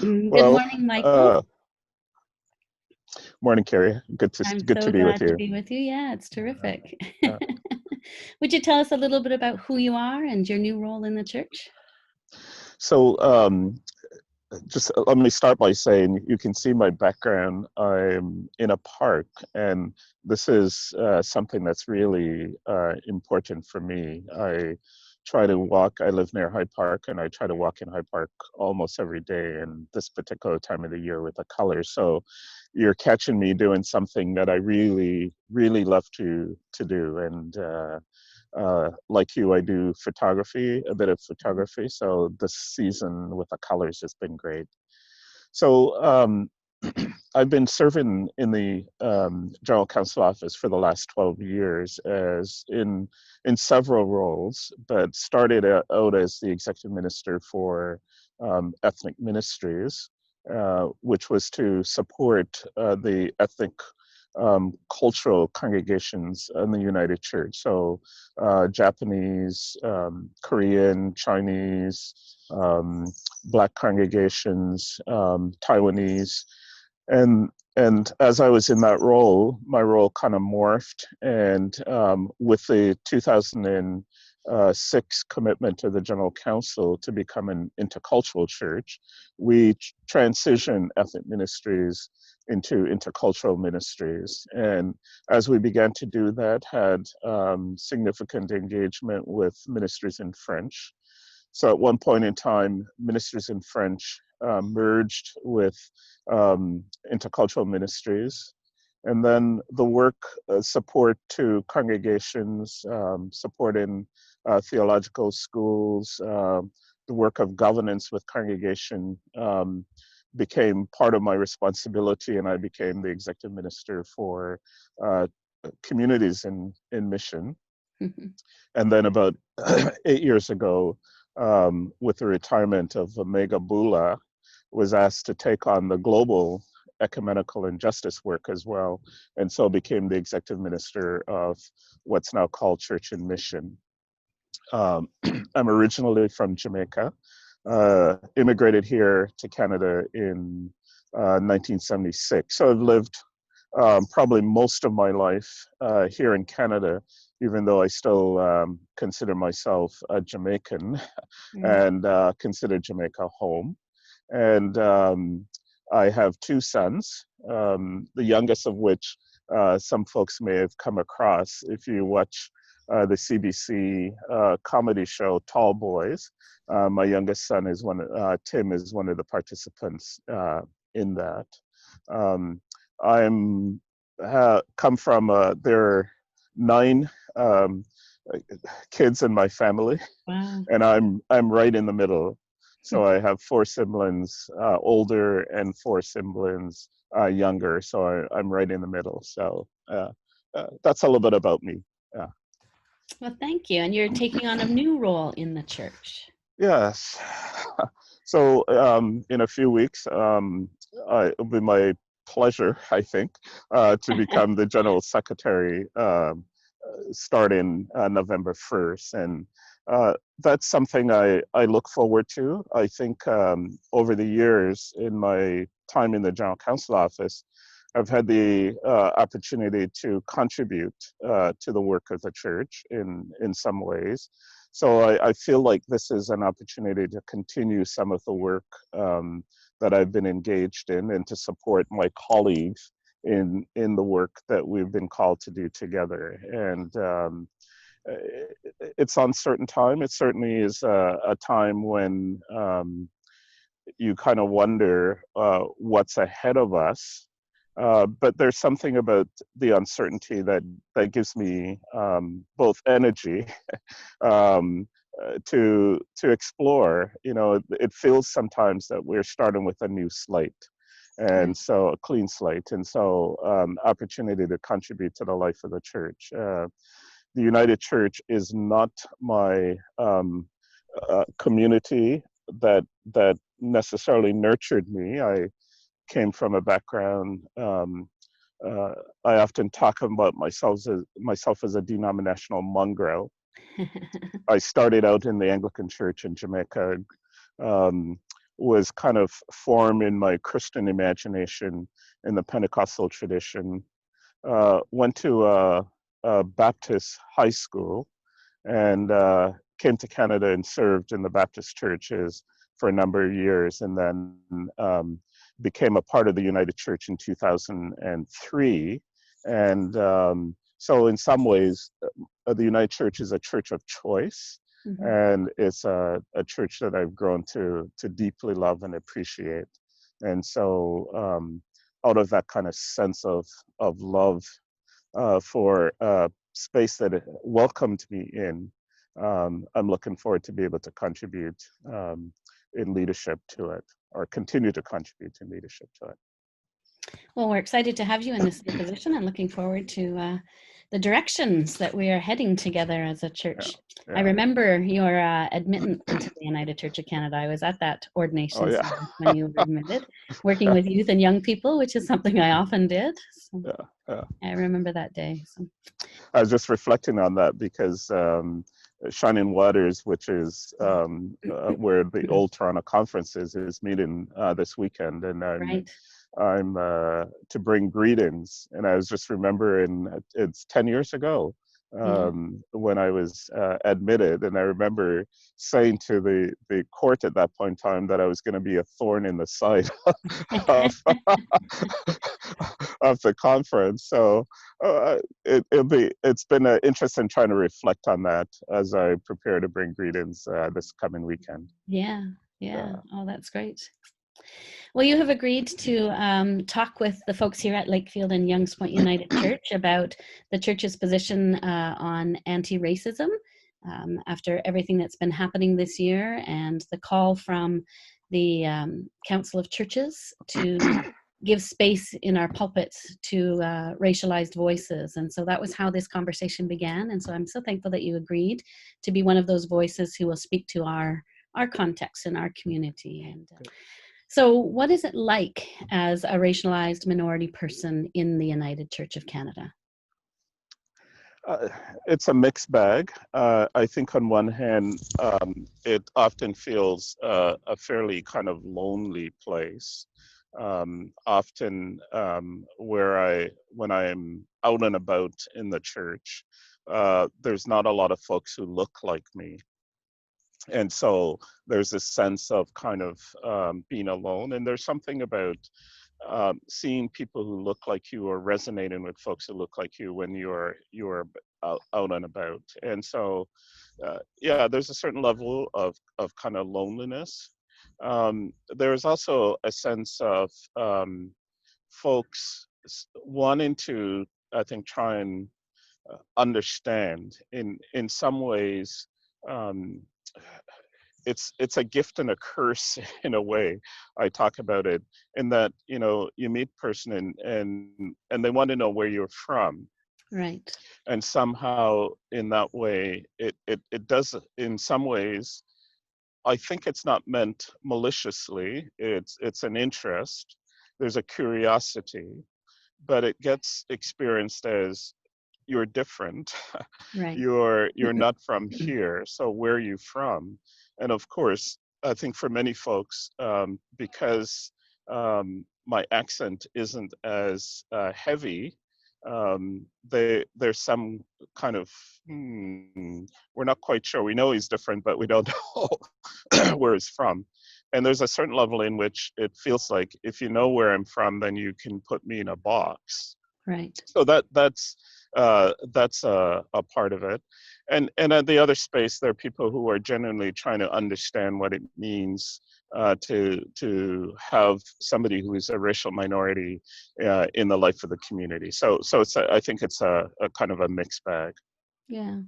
Good Well, morning, Michael. uh, morning, Carrie. I'm Good to so be with glad to you. be with you. Yeah, it's Uh, terrific. uh, Would you tell us a little bit about who you are and your new role in the church? so, just let me start by saying you can see my background. I'm in a park, and this is something that's really important for me. I try to walk. I live near Hyde Park, and I try to walk in Hyde Park almost every day. And this particular time of the year with the colors, so you're catching me doing something that I really, really love to do. And like you, I do photography, a bit of photography. So this season with the colors has been great. So I've been serving in the General Counsel office for the last 12 years as in several roles, but started out as the executive minister for ethnic ministries, which was to support the ethnic cultural congregations in the United Church. So Japanese, Korean, Chinese, Black congregations, Taiwanese, and as I was in that role, my role kind of morphed, and with the 2006 commitment to the General Council to become an intercultural church, we transitioned ethnic ministries into intercultural ministries. And as we began to do that, had significant engagement with ministries in French. So at one point in time, ministries in French merged with intercultural ministries. And then the work support to congregations, supporting theological schools, the work of governance with congregation became part of my responsibility, and I became the executive minister for communities in mission. And then about 8 years ago, with the retirement of Omega Bula, was asked to take on the global ecumenical and justice work as well, and so became the executive minister of what's now called Church and Mission. I'm originally from Jamaica, immigrated here to Canada in 1976. So I've lived probably most of my life here in Canada, even though I still consider myself a Jamaican and consider Jamaica home. And I have two sons, the youngest of which some folks may have come across if you watch the CBC comedy show Tall Boys. My youngest son is Tim is one of the participants in that. Um, I'm come from there are 9 kids in my family, Wow. and I'm right in the middle. So I have 4 siblings older and 4 siblings younger. So I'm right in the middle. So that's a little bit about me. Yeah. Well, thank you. And you're taking on a new role in the church. Yes. So in a few weeks, it'll be my pleasure, I think, to become the general secretary starting November 1st. And that's something I look forward to. I think over the years in my time in the General Counsel office, I've had the opportunity to contribute to the work of the church in some ways. So I feel like this is an opportunity to continue some of the work that I've been engaged in and to support my colleagues in the work that we've been called to do together. And it's uncertain time. It certainly is a time when you kind of wonder what's ahead of us. But there's something about the uncertainty that gives me both energy to explore. You know, it feels sometimes that we're starting with a new slate, Yeah. and so a clean slate, and so opportunity to contribute to the life of the church. The United Church is not my community that necessarily nurtured me. I came from a background. Uh, I often talk about myself as a denominational mongrel. I started out in the Anglican Church in Jamaica, um, was kind of formed in my Christian imagination in the Pentecostal tradition. Went to a Baptist high school and came to Canada and served in the Baptist churches for a number of years, and then became a part of the United Church in 2003. And so in some ways, the United Church is a church of choice, and it's a church that I've grown to deeply love and appreciate. And so out of that kind of sense of love for space that it welcomed me in, I'm looking forward to be able to contribute in leadership to it, or continue to contribute in leadership to it. Well, we're excited to have you in this new position and looking forward to the directions that we are heading together as a church. Yeah, yeah. I remember your admittance into the United Church of Canada. I was at that ordination yeah. service when you were admitted, working with youth and young people, which is something I often did. So yeah. I remember that day. So. I was just reflecting on that because Shining Waters, which is where the old Toronto conference is meeting this weekend, and I'm to bring greetings. And I was just remembering it's 10 years ago when I was admitted, and I remember saying to the court at that point in time that I was going to be a thorn in the side of, of the conference. So it's been interesting trying to reflect on that as I prepare to bring greetings this coming weekend. Yeah. Oh, that's great. Well, you have agreed to talk with the folks here at Lakefield and Youngs Point United Church about the church's position on anti-racism after everything that's been happening this year, and the call from the Council of Churches to give space in our pulpits to racialized voices. And so that was how this conversation began. And so I'm so thankful that you agreed to be one of those voices who will speak to our context and our community. And so what is it like as a racialized minority person in the United Church of Canada? It's a mixed bag. I think on one hand, it often feels a fairly kind of lonely place. Often when I'm out and about in the church, there's not a lot of folks who look like me. And so there's this sense of kind of being alone. And there's something about seeing people who look like you or resonating with folks who look like you when you're out and about. And so, there's a certain level of kind of loneliness. There's also a sense of folks wanting to, I think, try and understand. In some ways, it's a gift and a curse in a way. I talk about it in that, you meet a person and they want to know where you're from. Right. And somehow in that way, it does, in some ways, I think it's not meant maliciously. It's an interest. There's a curiosity, but it gets experienced as you're different. Right. You're not from here. So where are you from? And of course, I think for many folks, because my accent isn't as heavy, there's some kind of, we're not quite sure. We know he's different, but we don't know where he's from. And there's a certain level in which it feels like if you know where I'm from, then you can put me in a box. Right. So that's a part of it. And at the other space, there are people who are genuinely trying to understand what it means to have somebody who is a racial minority in the life of the community. So I think it's a kind of a mixed bag. Yeah.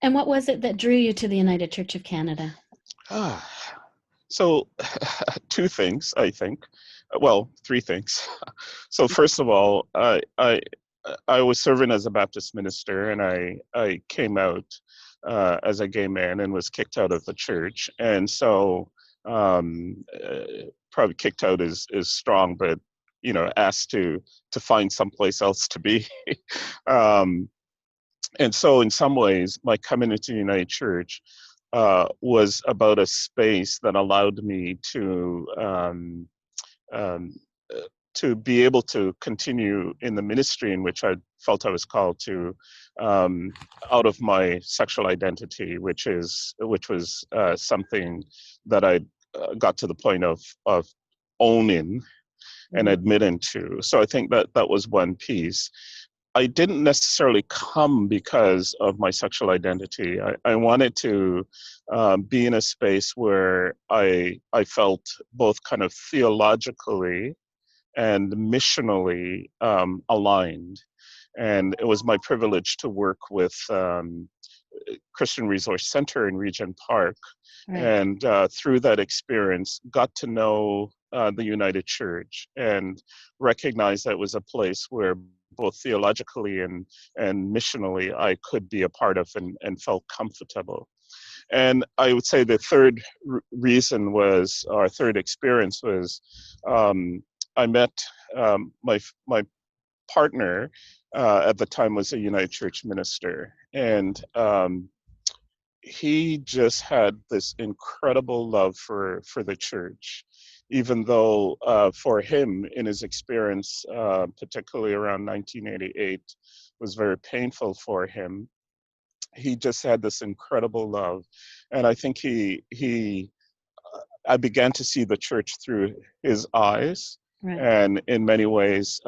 And what was it that drew you to the United Church of Canada? So two things, I think. Well, three things. So first of all, I was serving as a Baptist minister, and I came out as a gay man and was kicked out of the church. And so probably kicked out is strong, but asked to find someplace else to be. And so in some ways, my coming into the United Church was about a space that allowed me um, to be able to continue in the ministry in which I felt I was called to, um, out of my sexual identity, which was something that I got to the point of owning and admitting to. So I think that that was one piece. I didn't necessarily come because of my sexual identity. I wanted to be in a space where I felt both kind of theologically and missionally aligned. And it was my privilege to work with Christian Resource Center in Regent Park. Right. And through that experience, got to know the United Church and recognized that it was a place where both theologically and missionally I could be a part of and felt comfortable. And I would say the third reason was, our third experience was, I met my partner at the time was a United Church minister, and he just had this incredible love for the church, even though for him, in his experience, particularly around 1988, was very painful for him. He just had this incredible love, and I think I began to see the church through his eyes. Right. And in many ways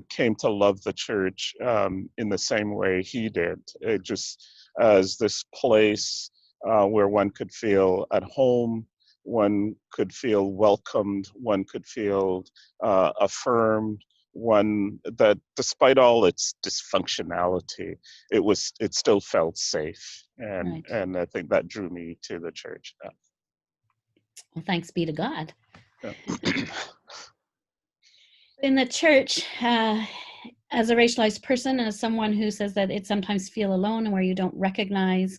came to love the church in the same way he did. It just as this place where one could feel at home, one could feel welcomed, one could feel affirmed, one that despite all its dysfunctionality, it still felt safe. And right. And I think that drew me to the church. Well, thanks be to God. Yeah. In the church, as a racialized person, as someone who says that it sometimes feel alone and where you don't recognize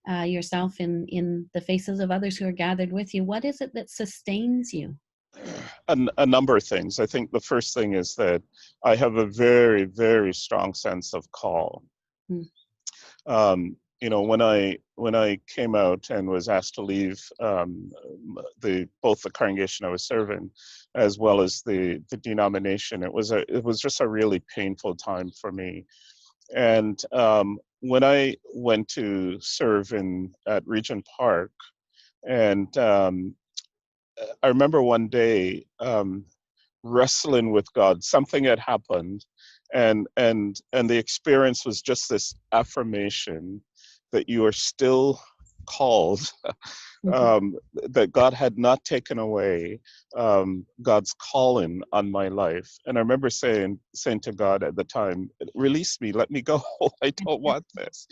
yourself in the faces of others who are gathered with you, what is it that sustains you? A number of things. I think the first thing is that I have a very, very strong sense of call. You know, when I came out and was asked to leave both the congregation I was serving, as well as the denomination, it was just a really painful time for me. And when I went to serve at Regent Park, and I remember one day wrestling with God. Something had happened, and the experience was just this affirmation that you are still called, that God had not taken away God's calling on my life. And I remember saying to God at the time, "Release me, let me go. I don't want this."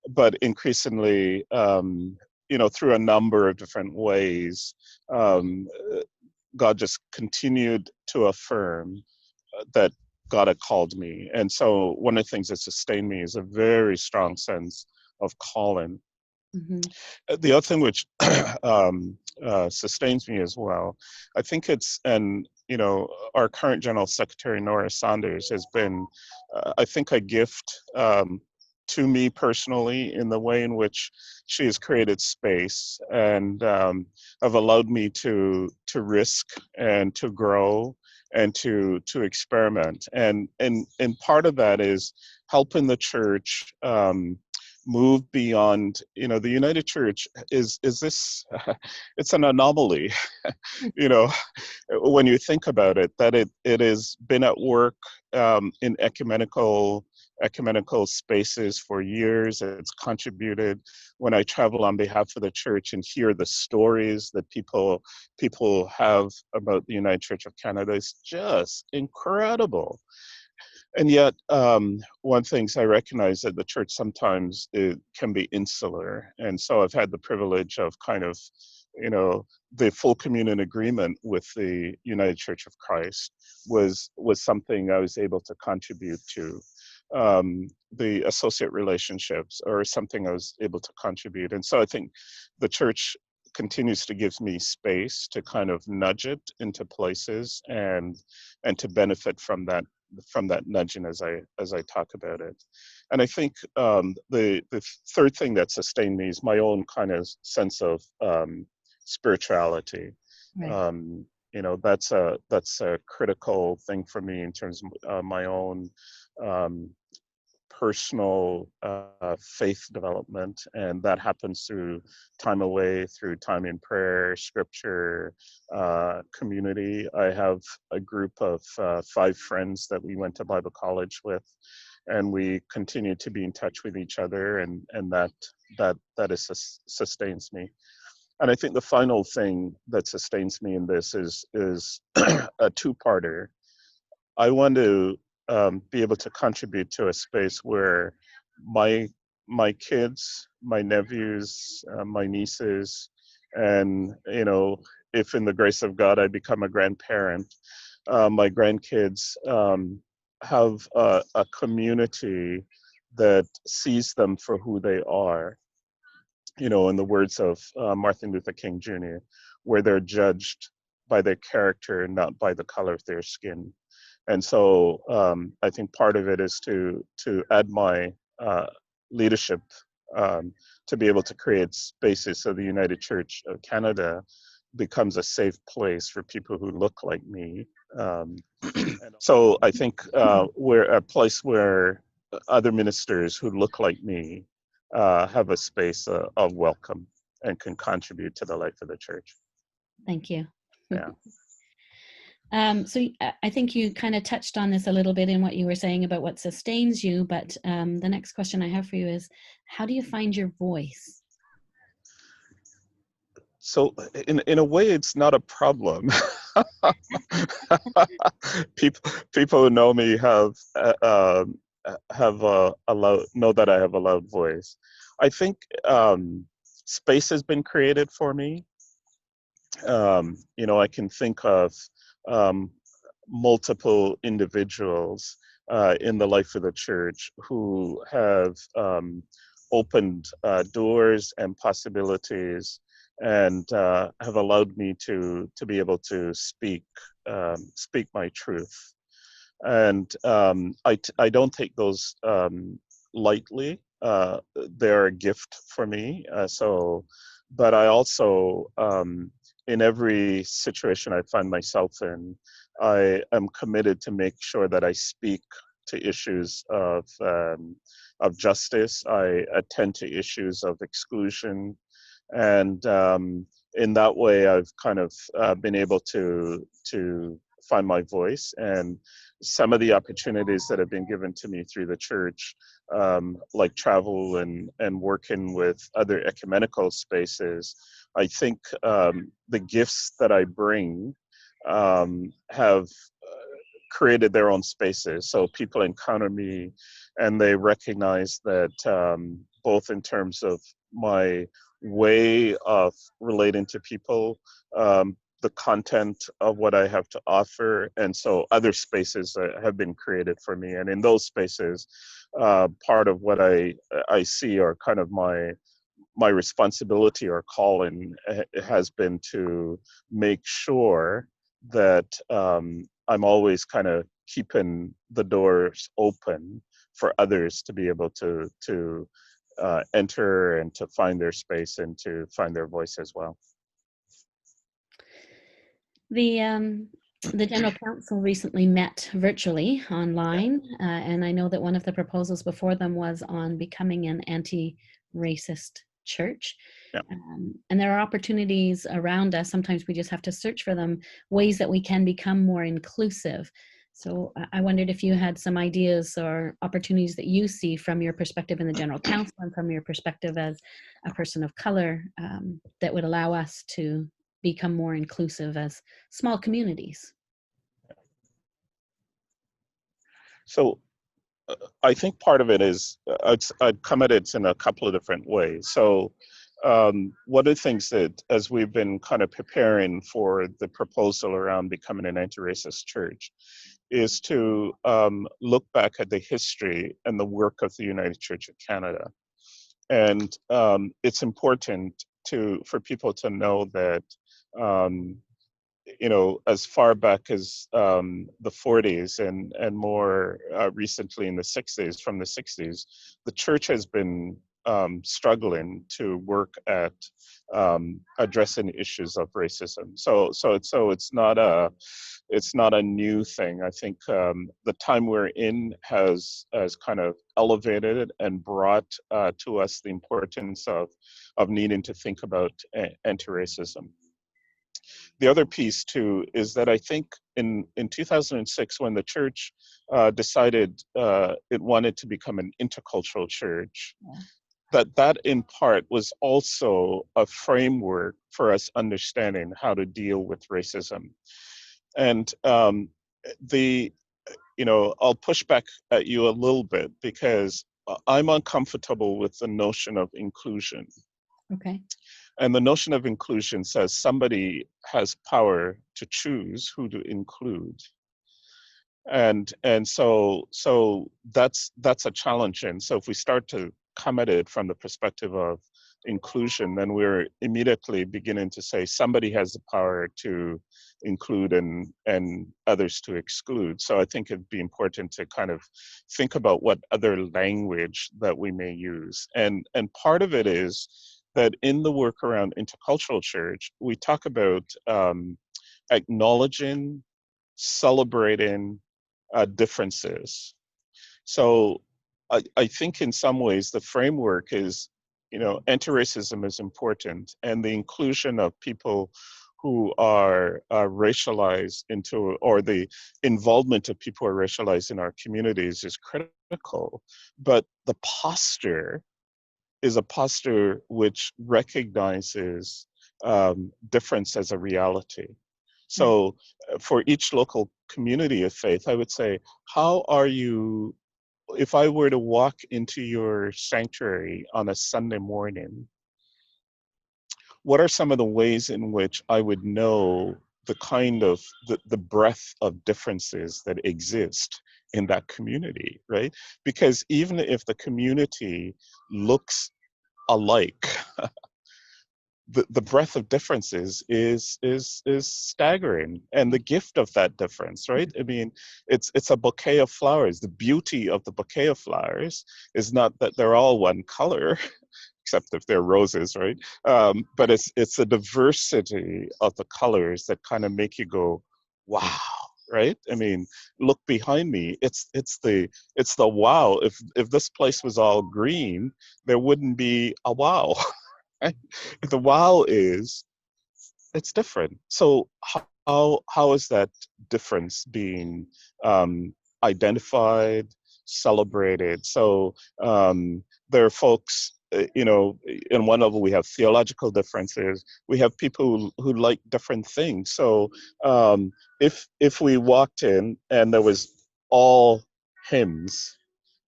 But increasingly, you know, through a number of different ways, God just continued to affirm that God had called me. And so one of the things that sustained me is a very strong sense of calling. Mm-hmm. The other thing which sustains me as well, I think it's, and you know, our current General Secretary, Nora Saunders, has been, I think, a gift to me personally in the way in which she has created space and have allowed me to risk and to grow and to experiment. And part of that is helping the church move beyond, you know, the United Church is this, it's an anomaly, you know, when you think about it, that it has been at work in ecumenical spaces for years. It's contributed. When I travel on behalf of the church and hear the stories that people have about the United Church of Canada, is just incredible. And yet, one thing I recognize that the church sometimes it can be insular. And so I've had the privilege of kind of, you know, the full communion agreement with the United Church of Christ was something I was able to contribute to. The associate relationships or something I was able to contribute. And so I think the church continues to give me space to kind of nudge it into places and to benefit from that nudging as I talk about it. And I think the third thing that sustained me is my own kind of sense of spirituality. Right. Um, that's a critical thing for me in terms of my own um, personal faith development, and that happens through time away, through time in prayer, scripture, community. I have a group of 5 friends that we went to Bible college with, and we continue to be in touch with each other, and that sustains me. And I think the final thing that sustains me in this is a two-parter. I want to be able to contribute to a space where my my kids, my nephews, my nieces, and if in the grace of God I become a grandparent, my grandkids have a community that sees them for who they are. In the words of Martin Luther King Jr., where they're judged by their character, not by the color of their skin. And so I think part of it is to add my leadership, to be able to create spaces so the United Church of Canada becomes a safe place for people who look like me. So I think we're a place where other ministers who look like me have a space of welcome and can contribute to the life of the church. Thank you. Yeah. I think you kind of touched on this a little bit in what you were saying about what sustains you, but the next question I have for you is, how do you find your voice? So in a way, it's not a problem. People who know me have a loud, know that I have a loud voice. I think space has been created for me. I can think of um, multiple individuals in the life of the church who have opened doors and possibilities, and have allowed me to be able to speak my truth. And I don't take those lightly. They're a gift for me. But I also, in every situation I find myself in, I am committed to make sure that I speak to issues of justice. I attend to issues of exclusion, and in that way, I've kind of been able to find my voice. And some of the opportunities that have been given to me through the church, like travel and working with other ecumenical spaces, I think the gifts that I bring have created their own spaces. So people encounter me and they recognize that both in terms of my way of relating to people, the content of what I have to offer, and so other spaces have been created for me. And in those spaces, part of what I see are kind of my responsibility or calling has been to make sure that I'm always kind of keeping the doors open for others to be able to enter and to find their space and to find their voice as well. The General Council recently met virtually Yeah, online, and I know that one of the proposals before them was on becoming an anti-racist church. yeah. And there are opportunities around us. Sometimes we just have to search for them, ways that we can become more inclusive. So I wondered if you had some ideas or opportunities that you see from your perspective in the General Council and from your perspective as a person of color, that would allow us to become more inclusive as small communities. So I think part of it is I'd come at it in a couple of different ways. So one of the things that, as we've been kind of preparing for the proposal around becoming an anti-racist church, is to look back at the history and the work of the United Church of Canada. And it's important for people to know that as far back as the 40s and more recently in the 60s, from the 60s, the church has been struggling to work at addressing issues of racism. It's not a new thing. I think the time we're in has kind of elevated it and brought to us the importance of needing to think about anti-racism. The other piece too is that I think in 2006, when the church decided it wanted to become an intercultural church, that in part was also a framework for us understanding how to deal with racism. And the I'll push back at you a little bit because I'm uncomfortable with the notion of inclusion. Okay. And the notion of inclusion says somebody has power to choose who to include. And so that's a challenge. And so if we start to come at it from the perspective of inclusion, then we're immediately beginning to say somebody has the power to include and others to exclude. So I think it'd be important to kind of think about what other language that we may use. And part of it is that in the work around intercultural church, we talk about acknowledging, celebrating differences. So I think in some ways the framework is, anti-racism is important, and the inclusion of people who are racialized into, or the involvement of people who are racialized in our communities is critical. But the posture is a posture which recognizes difference as a reality. So for each local community of faith, I would say, how are you, if I were to walk into your sanctuary on a Sunday morning, what are some of the ways in which I would know the kind of the breadth of differences that exist in that community, right? Because even if the community looks alike, the breadth of differences is staggering, and the gift of that difference, right? I mean, it's a bouquet of flowers. The beauty of the bouquet of flowers is not that they're all one color, except if they're roses, right? But it's the diversity of the colors that kind of make you go, wow, right? I mean, look behind me. It's the wow. If this place was all green, there wouldn't be a wow. The wow is it's different. So how is that difference being identified, celebrated? So there are folks, in one level we have theological differences. We have people who like different things. So if we walked in and there was all hymns,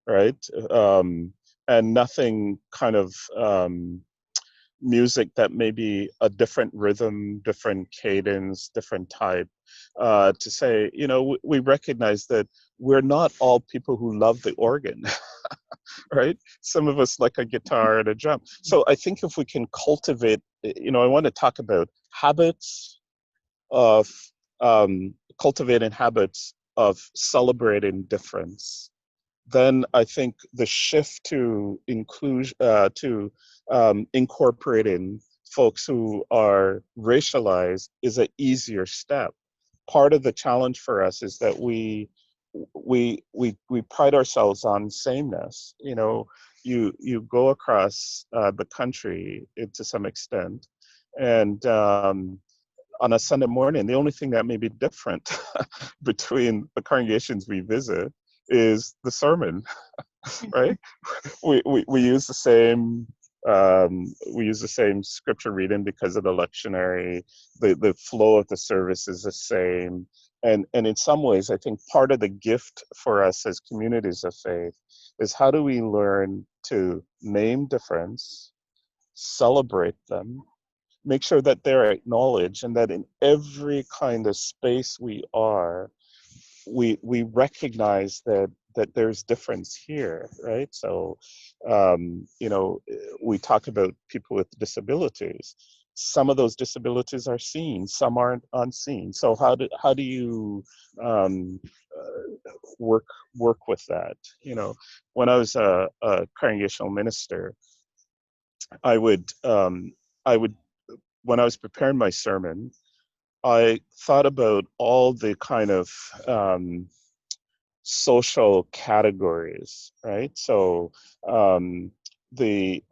right, and nothing kind of music that may be a different rhythm, different cadence, different type, to say, we recognize that we're not all people who love the organ, right? Some of us like a guitar and a drum. So I think if we can cultivate, I want to talk about habits of cultivating habits of celebrating difference. Then I think the shift to inclusion, to incorporating folks who are racialized is an easier step. Part of the challenge for us is that we pride ourselves on sameness. You go across the country to some extent, and on a Sunday morning, the only thing that may be different between the congregations we visit is the sermon, right? We use the same scripture reading because of the lectionary. The flow of the service is the same, and in some ways, I think part of the gift for us as communities of faith is how do we learn to name difference, celebrate them, make sure that they're acknowledged, and that in every kind of space we are, we recognize that there's difference here, right? So we talk about people with disabilities. some of those disabilities are seen, some aren't unseen. So how do you um, work with that? You know, when I was a congregational minister, I would I would when I was preparing my sermon, I thought about all the kind of social categories, right? So um, the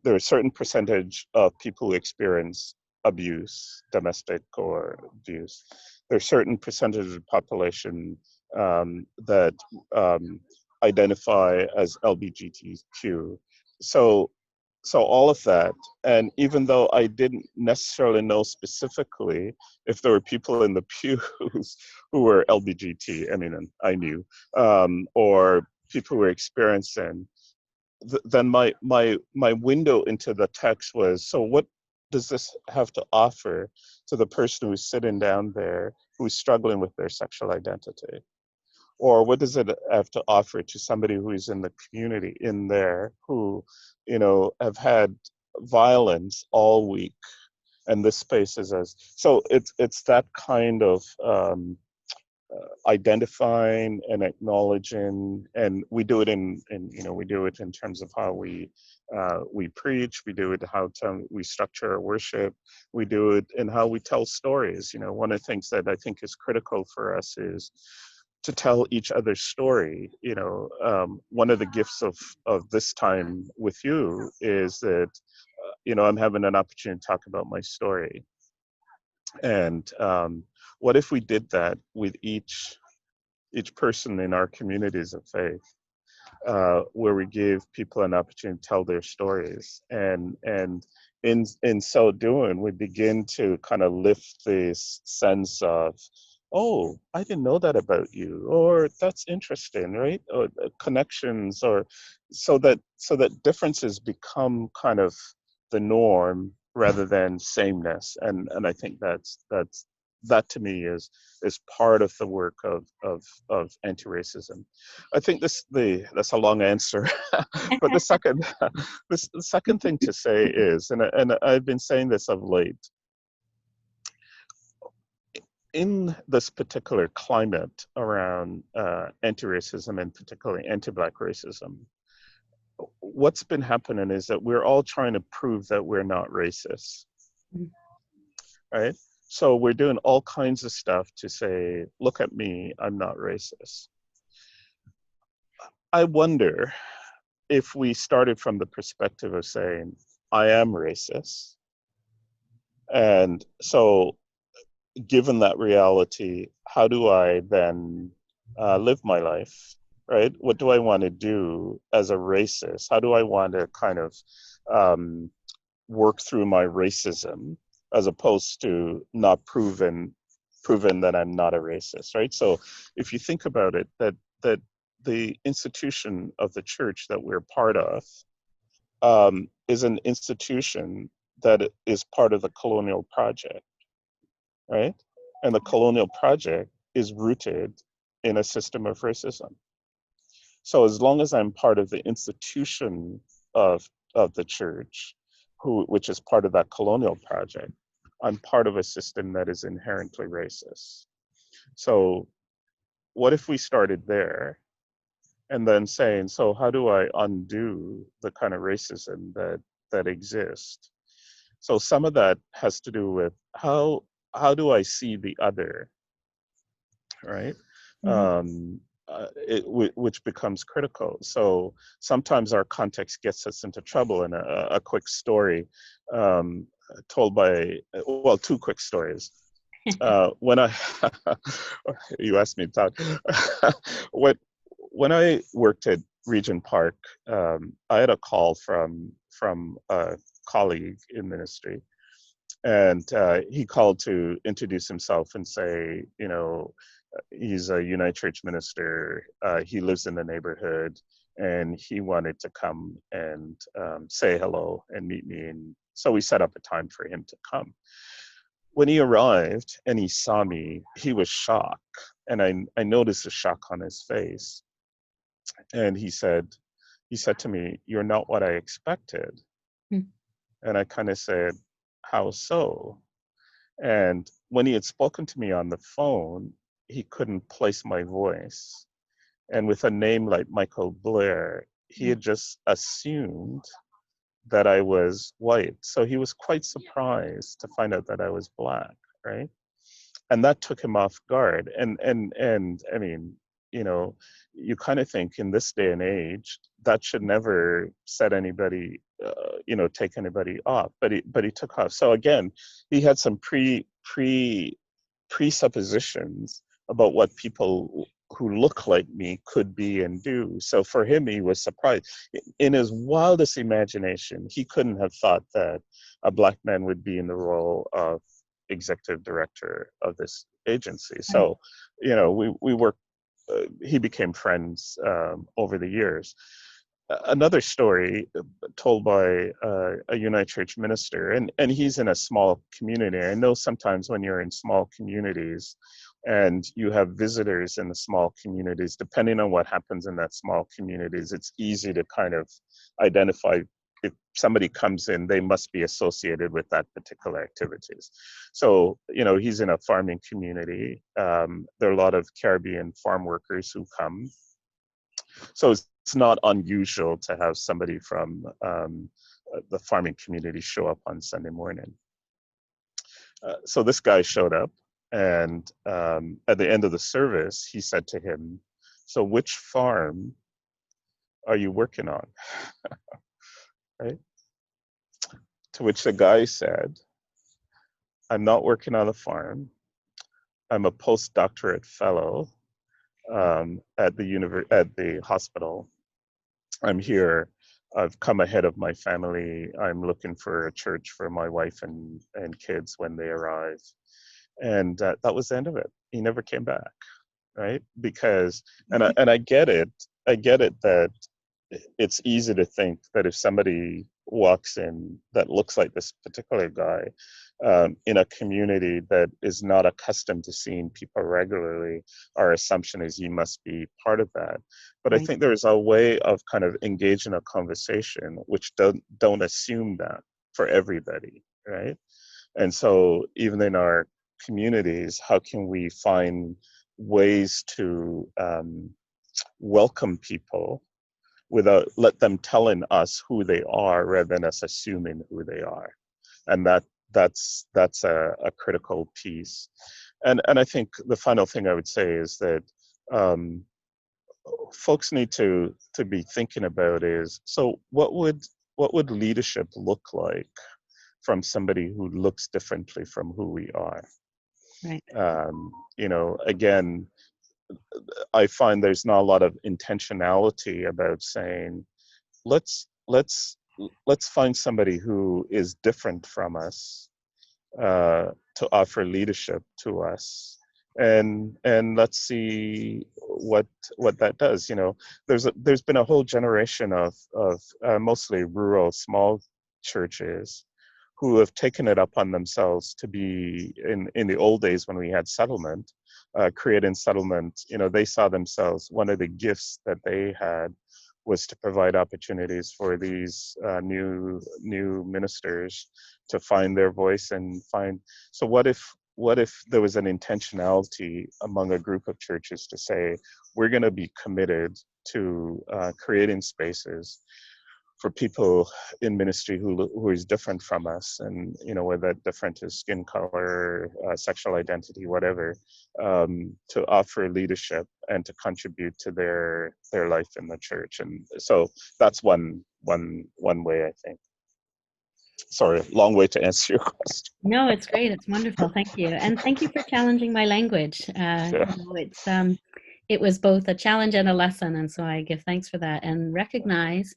there are a certain percentage of people who experience abuse, domestic or abuse. There's certain percentage of the population that um, identify as LGBTQ. So all of that, and even though I didn't necessarily know specifically if there were people in the pews who were LBGT, I mean, I knew, or people who were experiencing, then my window into the text was, so what does this have to offer to the person who's sitting down there who's struggling with their sexual identity? Or what does it have to offer to somebody who is in the community in there who, have had violence all week, and this space is as so it's that kind of identifying and acknowledging, and we do it we do it in terms of how we preach, we do it how we structure our worship, we do it in how we tell stories. One of the things that I think is critical for us is to tell each other's story. One of the gifts of this time with you is that I'm having an opportunity to talk about my story. And what if we did that with each person in our communities of faith, where we give people an opportunity to tell their stories, and in so doing, we begin to kind of lift this sense of, oh, I didn't know that about you, or that's interesting, right? Or connections, or so that differences become kind of the norm rather than sameness. And I think that to me is part of the work of anti-racism. I think that's a long answer, but the second thing to say is, and I've been saying this of late, in this particular climate around anti-racism and particularly anti-Black racism, what's been happening is that we're all trying to prove that we're not racist, right? So we're doing all kinds of stuff to say, look at me, I'm not racist. I wonder if we started from the perspective of saying, I am racist. And so, given that reality, how do I then live my life, right? What do I want to do as a racist? How do I want to kind of work through my racism, as opposed to not proven that I'm not a racist, right? So if you think about it, that the institution of the church that we're part of is an institution that is part of the colonial project, right? And the colonial project is rooted in a system of racism. So as long as I'm part of the institution of the church, which is part of that colonial project, I'm part of a system that is inherently racist. So what if we started there, and then saying, so how do I undo the kind of racism that exists? So some of that has to do with how do I see the other, right? Um, which becomes critical. So sometimes our context gets us into trouble. And a quick story told by, well, two quick stories. When I, you asked me to talk. when I worked at Regent Park, I had a call from a colleague in ministry, and he called to introduce himself and say, he's a United Church minister. He lives in the neighborhood, and he wanted to come and say hello and meet me. And so we set up a time for him to come. When he arrived and he saw me, he was shocked. And I noticed the shock on his face. And he said to me, "You're not what I expected." Mm. And I kind of said, how so? And when he had spoken to me on the phone, he couldn't place my voice. And with a name like Michael Blair, he Yeah. had just assumed that I was white. So he was quite surprised to find out that I was black, right? And that took him off guard. And I mean, you know, you kind of think in this day and age that should never set anybody, take anybody off. But he took off. So again, he had some presuppositions about what people who look like me could be and do. So for him, he was surprised. In his wildest imagination, he couldn't have thought that a black man would be in the role of executive director of this agency. Right. So, we worked. He became friends over the years. Another story told by a United Church minister, and he's in a small community. I know sometimes when you're in small communities and you have visitors in the small communities, depending on what happens in that small communities, it's easy to kind of identify if somebody comes in, they must be associated with that particular activities. So, he's in a farming community. There are a lot of Caribbean farm workers who come. So it's not unusual to have somebody from the farming community show up on Sunday morning. So this guy showed up, and at the end of the service, he said to him, "So which farm are you working on?" Right? To which the guy said, "I'm not working on a farm. I'm a postdoctorate fellow at the hospital. I'm here. I've come ahead of my family. I'm looking for a church for my wife and kids when they arrive." And that was the end of it. He never came back, right? Because, and I get it. I get it that it's easy to think that if somebody walks in that looks like this particular guy in a community that is not accustomed to seeing people regularly, our assumption is you must be part of that. But I Right. think there is a way of kind of engaging a conversation which don't assume that for everybody, right? And so even in our communities, how can we find ways to welcome people without let them telling us who they are rather than us assuming who they are? And that's a critical piece. And I think the final thing I would say is that um, folks need to be thinking about is, so what would leadership look like from somebody who looks differently from who we are? Right. Again, I find there's not a lot of intentionality about saying, let's let's let's find somebody who is different from us to offer leadership to us, and let's see what that does. There's been a whole generation of mostly rural small churches who have taken it upon themselves to be in the old days when we had settlement, creating settlement. They saw themselves, one of the gifts that they had was to provide opportunities for these new ministers to find their voice and find. So what if there was an intentionality among a group of churches to say, we're going to be committed to creating spaces for people in ministry who is different from us, and whether that different is skin color, sexual identity, whatever, to offer leadership and to contribute to their life in the church. And so that's one way, I think. Sorry, long way to answer your question. No, it's great. It's wonderful. Thank you. And thank you for challenging my language. Yeah, It was both a challenge and a lesson. And so I give thanks for that and recognize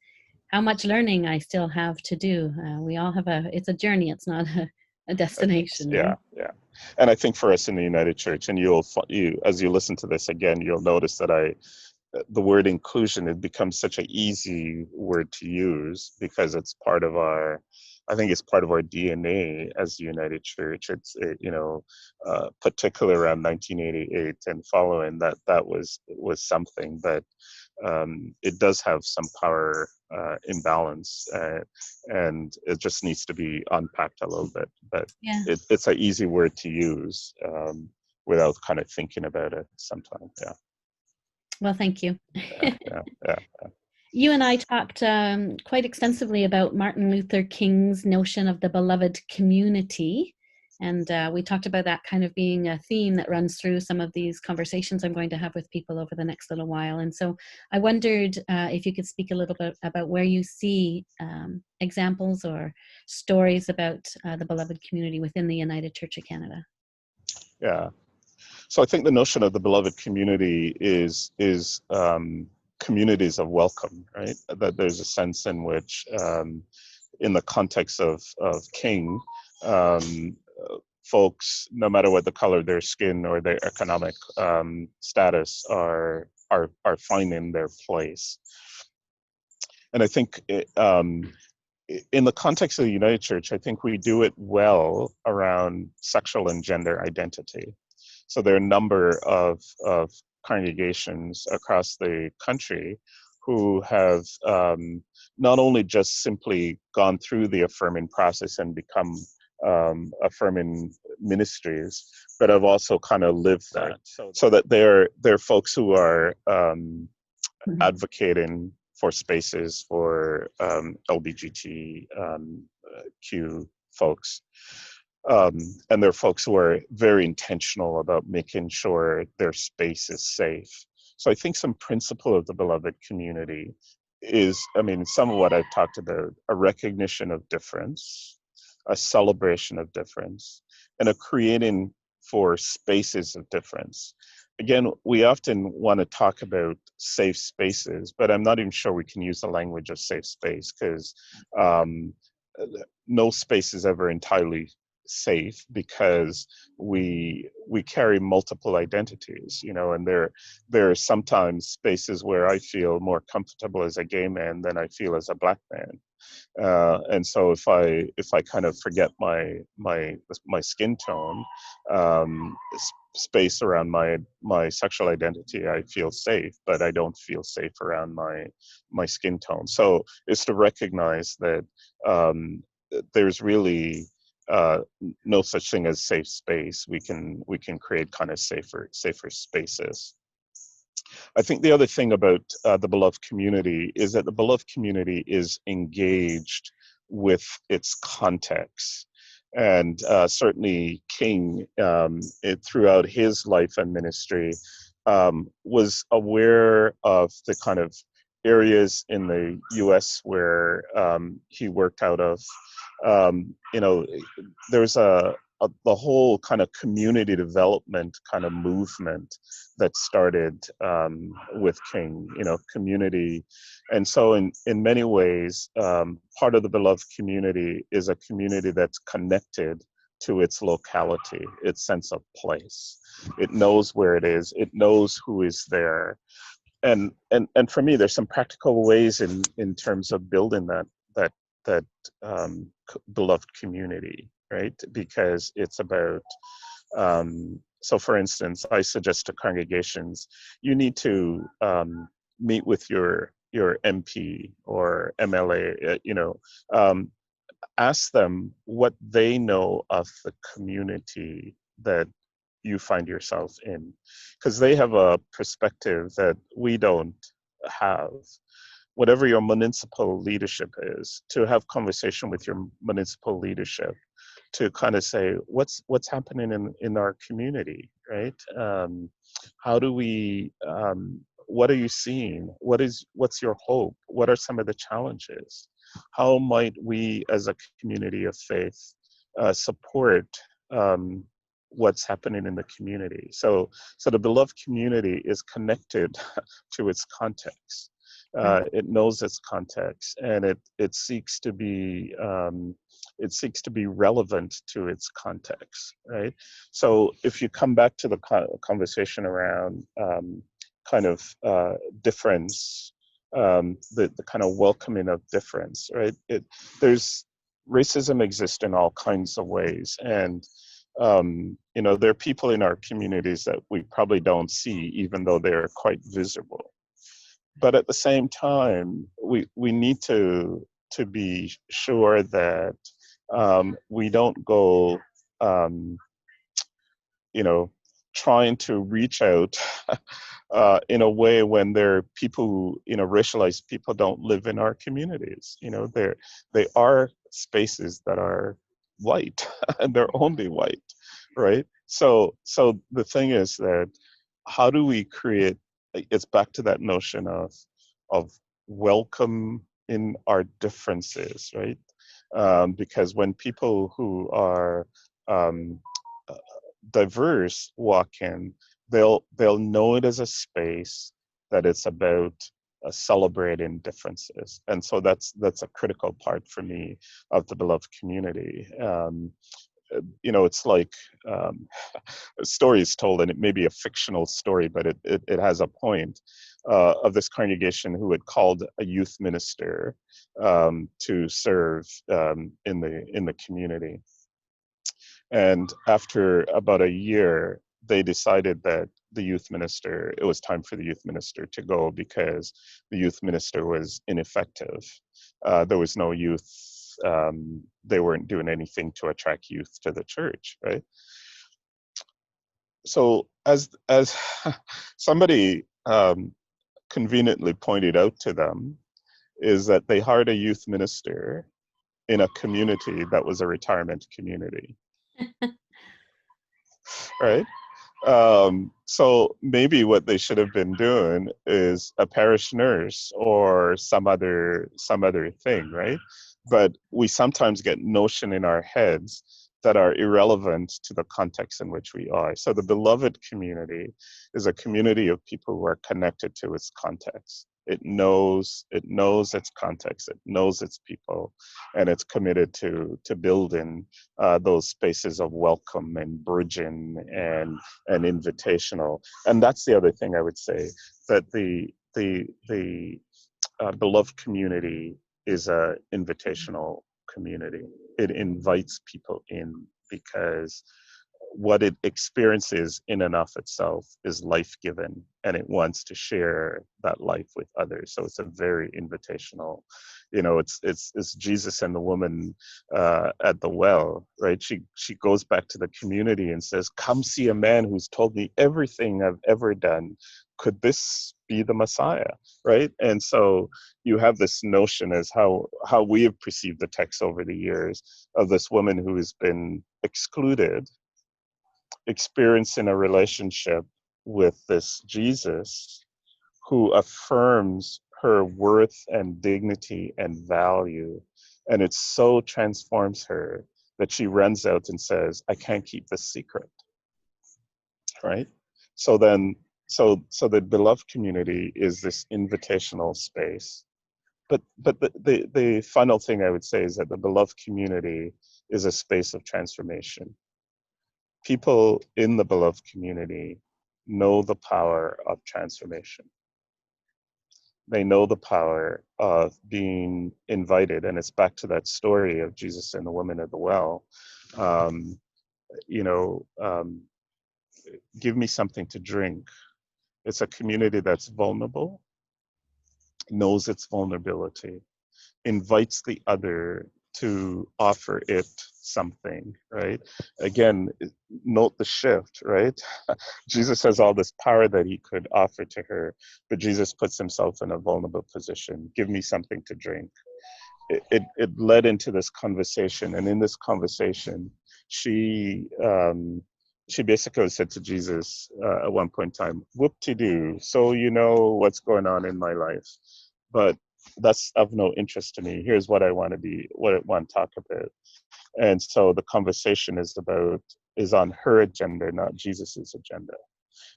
how much learning I still have to do. We all have it's a journey. It's not a destination, yeah, right? yeah. And I think for us in the United Church, and as you listen to this again, you'll notice that the word inclusion, it becomes such an easy word to use because it's part of I think it's part of our DNA as the United Church. Particularly around 1988 and following that was something. But it does have some power imbalance, and it just needs to be unpacked a little bit. But Yeah. it's an easy word to use without kind of thinking about it sometimes. Yeah. Well, thank you. Yeah. You and I talked quite extensively about Martin Luther King's notion of the beloved community. And we talked about that kind of being a theme that runs through some of these conversations I'm going to have with people over the next little while. And so I wondered if you could speak a little bit about where you see examples or stories about the beloved community within the United Church of Canada. Yeah. So I think the notion of the beloved community is communities of welcome, right? That there's a sense in which, in the context of King, folks, no matter what the color of their skin or their economic status, are finding their place. And I think in the context of the United Church, I think we do it well around sexual and gender identity. So there are a number of congregations across the country who have not only just simply gone through the affirming process and become affirming ministries, but have also kind of lived that. So that they're folks who are advocating for spaces for LGBTQ folks. And there are folks who are very intentional about making sure their space is safe. So I think some principle of the beloved community is, I mean, some of what I've talked about, a recognition of difference, a celebration of difference, and a creating for spaces of difference. Again, we often want to talk about safe spaces, but I'm not even sure we can use the language of safe space, because no space is ever entirely safe, because we carry multiple identities, you know, and there are sometimes spaces where I feel more comfortable as a gay man than I feel as a black man. And so if I kind of forget my skin tone, space around my sexual identity, I feel safe, but I don't feel safe around my skin tone. So it's to recognize that there's really no such thing as safe space. We can create kind of safer spaces. I think the other thing about the beloved community is that the beloved community is engaged with its context. And certainly King, throughout his life and ministry, was aware of the kind of areas in the US where he worked out of. You know, there's the whole kind of community development kind of movement that started with King, you know, community. And so in many ways, part of the beloved community is a community that's connected to its locality, its sense of place. It knows where it is, it knows who is there. And for me, there's some practical ways in terms of building that beloved community, right? Because it's about, so for instance, I suggest to congregations, you need to meet with your MP or MLA, you know, ask them what they know of the community that you find yourself in, because they have a perspective that we don't have. Whatever your municipal leadership is, to have conversation with your municipal leadership, to kind of say what's happening in our community, right? How do we? What are you seeing? What's your hope? What are some of the challenges? How might we, as a community of faith, support what's happening in the community? So the beloved community is connected to its context. It knows its context, and it seeks to be relevant to its context, right? So if you come back to the conversation around kind of difference, the kind of welcoming of difference, right? There's racism exists in all kinds of ways, and you know, there are people in our communities that we probably don't see, even though they're quite visible. but at the same time, we need to be sure that we don't go, um, you know, trying to reach out in a way when there are people who, racialized people don't live in our communities. They are spaces that are white and they're only white, right? So the thing is that how do we create? It's back to that notion of welcome in our differences, right? Because when people who are um, diverse walk in, they'll know it as a space that it's about celebrating differences, and so that's a critical part for me of the beloved community. It's like a story is told, and it may be a fictional story, but it has a point of this congregation who had called a youth minister to serve in the community. And after about a year, they decided that it was time for the youth minister to go because the youth minister was ineffective. There was no youth. They weren't doing anything to attract youth to the church, right? So as somebody conveniently pointed out to them, is that they hired a youth minister in a community that was a retirement community, right? So maybe what they should have been doing is a parish nurse or some other thing, right? But we sometimes get notion in our heads that are irrelevant to the context in which we are. So the beloved community is a community of people who are connected to its context. It knows its context, it knows its people, and it's committed to building those spaces of welcome and bridging and invitational. And that's the other thing I would say, that the beloved community is a invitational community. It invites people in because what it experiences in and of itself is life-given, and it wants to share that life with others. So it's a very invitational, it's Jesus and the woman at the well, right? She goes back to the community and says, come see a man who's told me everything I've ever done. Could this be the Messiah, right? And so you have this notion as how we have perceived the text over the years of this woman who has been excluded, experiencing a relationship with this Jesus who affirms her worth and dignity and value. And it so transforms her that she runs out and says, I can't keep this secret, right? So then, so the beloved community is this invitational space. But the final thing I would say is that the beloved community is a space of transformation. People in the beloved community know the power of transformation. They know the power of being invited. And it's back to that story of Jesus and the woman at the well. Um, you know, um, give me something to drink. It's a community that's vulnerable, knows its vulnerability, invites the other to offer it something, right? Again, note the shift, right? Jesus has all this power that he could offer to her, but Jesus puts himself in a vulnerable position. Give me something to drink. It led into this conversation, and in this conversation, she basically said to Jesus at one point in time, whoop-de-doo, so you know what's going on in my life, but that's of no interest to me. Here's what I want to talk about. And so the conversation is on her agenda, not Jesus's agenda.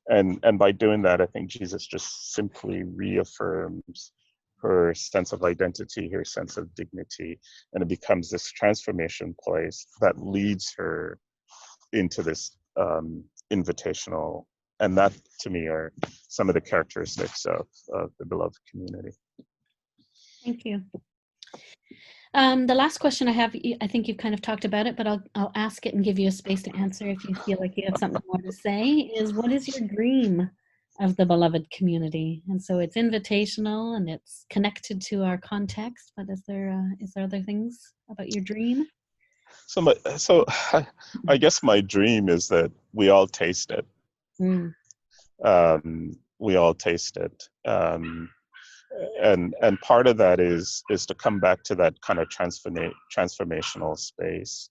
And by doing that, I think Jesus just simply reaffirms her sense of identity, her sense of dignity, and it becomes this transformation place that leads her into this invitational. And that, to me, are some of the characteristics of the beloved community. Thank you. The last question I have, I think you've kind of talked about it, but I'll ask it and give you a space to answer if you feel like you have something more to say, is what is your dream of the beloved community. And so it's invitational and it's connected to our context. But is there other things about your dream? So I guess my dream is that we all taste it. Mm. We all taste it. And part of that is to come back to that kind of transformational space.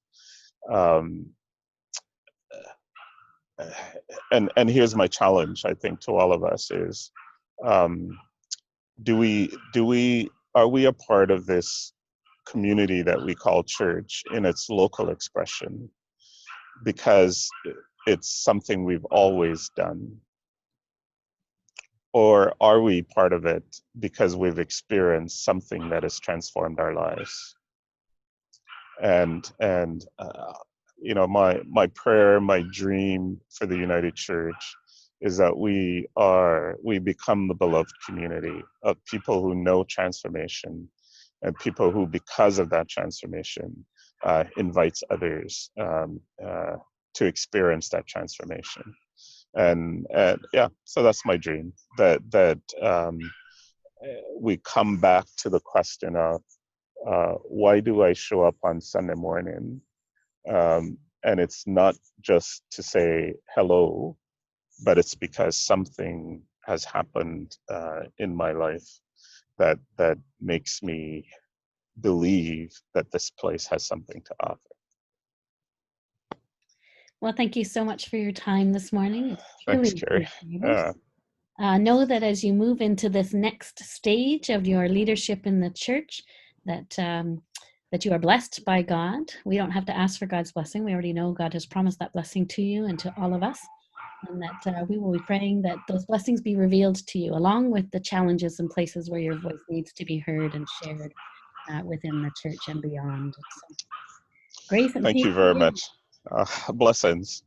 Um, and here's my challenge, I think, to all of us is, um, are we a part of this community that we call church in its local expression because it's something we've always done? Or are we part of it because we've experienced something that has transformed our lives? And you know, my prayer, my dream for the United Church is that we become the beloved community of people who know transformation and people who, because of that transformation, invites others to experience that transformation. And yeah, so that's my dream, that we come back to the question of why do I show up on Sunday morning? And it's not just to say hello, but it's because something has happened in my life that makes me believe that this place has something to offer. Well, thank you so much for your time this morning. It's Thanks, truly Carrie. appreciated. Know that as you move into this next stage of your leadership in the church, that you are blessed by God. We don't have to ask for God's blessing. We already know God has promised that blessing to you and to all of us, and that we will be praying that those blessings be revealed to you, along with the challenges and places where your voice needs to be heard and shared within the church and beyond. So, grace and Thank peace you to very you. much. Blessings.